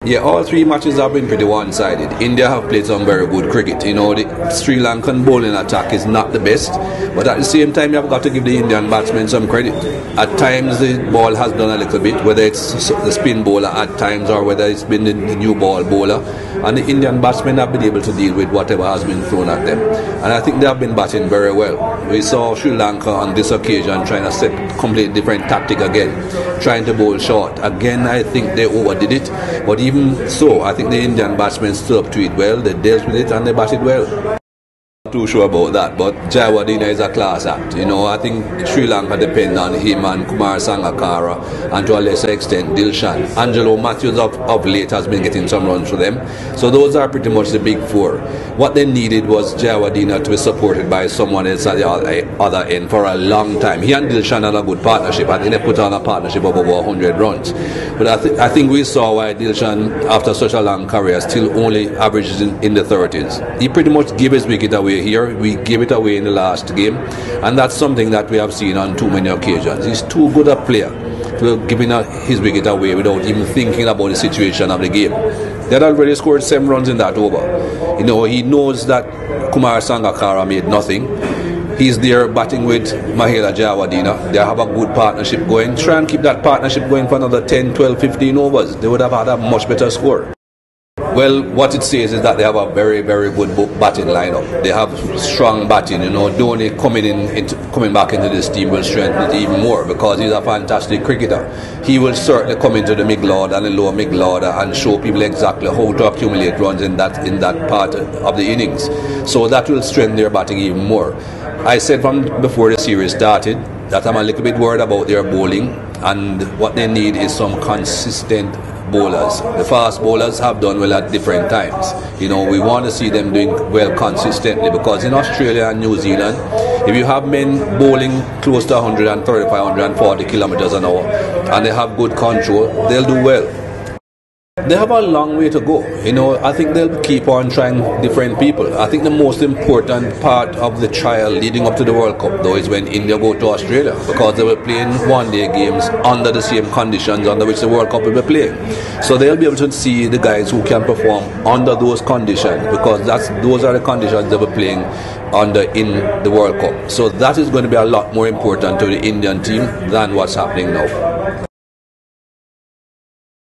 Yeah, all three matches have been pretty one-sided. India have played some very good cricket. You know, the Sri Lankan bowling attack is not the best, but at the same time, you have got to give the Indian batsmen some credit. At times, the ball has done a little bit, whether it's the spin bowler at times or whether it's been the new ball bowler, and the Indian batsmen have been able to deal with whatever has been thrown at them. And I think they have been batting very well. We saw Sri Lanka on this occasion trying to set completely different tactic again, trying to bowl short. Again, I think they overdid it, but even so, I think the Indian batsmen stood up to it well, they dealt with it and they batted well. Not too sure about that, but Jayawardene is a class act. You know, I think Sri Lanka depend on him and Kumar Sangakkara, and to a lesser extent Dilshan. Angelo Matthews of late has been getting some runs for them. So those are pretty much the big four. What they needed was Jayawardene to be supported by someone else at the other end for a long time. He and Dilshan had a good partnership. I think they put on a partnership of over 100 runs. But I think we saw why Dilshan, after such a long career, still only averages in the 30s. He pretty much gave his wicket away here. We gave it away in the last game, and that's something that we have seen on too many occasions. He's too good a player to giving his wicket away without even thinking about the situation of the game. They had already scored 7 runs in that over. You know, he knows that Kumar Sangakkara made nothing. He's there batting with Mahela Jayawardene. They have a good partnership going. Try and keep that partnership going for another 10, 12, 15 overs. They would have had a much better score. Well, what it says is that they have a very, very good batting lineup. They have strong batting. You know, Dhoni coming back into this team will strengthen it even more because he's a fantastic cricketer. He will certainly come into the middle order and the lower middle order and show people exactly how to accumulate runs in that part of the innings. So that will strengthen their batting even more. I said from before the series started that I'm a little bit worried about their bowling, and what they need is some consistent bowlers. The fast bowlers have done well at different times. You know, we want to see them doing well consistently, because in Australia and New Zealand, if you have men bowling close to 135, 140 kilometers an hour and they have good control, they'll do well. They have a long way to go. You know, I think they'll keep on trying different people. I think the most important part of the trial leading up to the World Cup, though, is when India go to Australia, because they were playing one-day games under the same conditions under which the World Cup will be playing. So they'll be able to see the guys who can perform under those conditions, because those are the conditions they were playing under in the World Cup. So that is going to be a lot more important to the Indian team than what's happening now.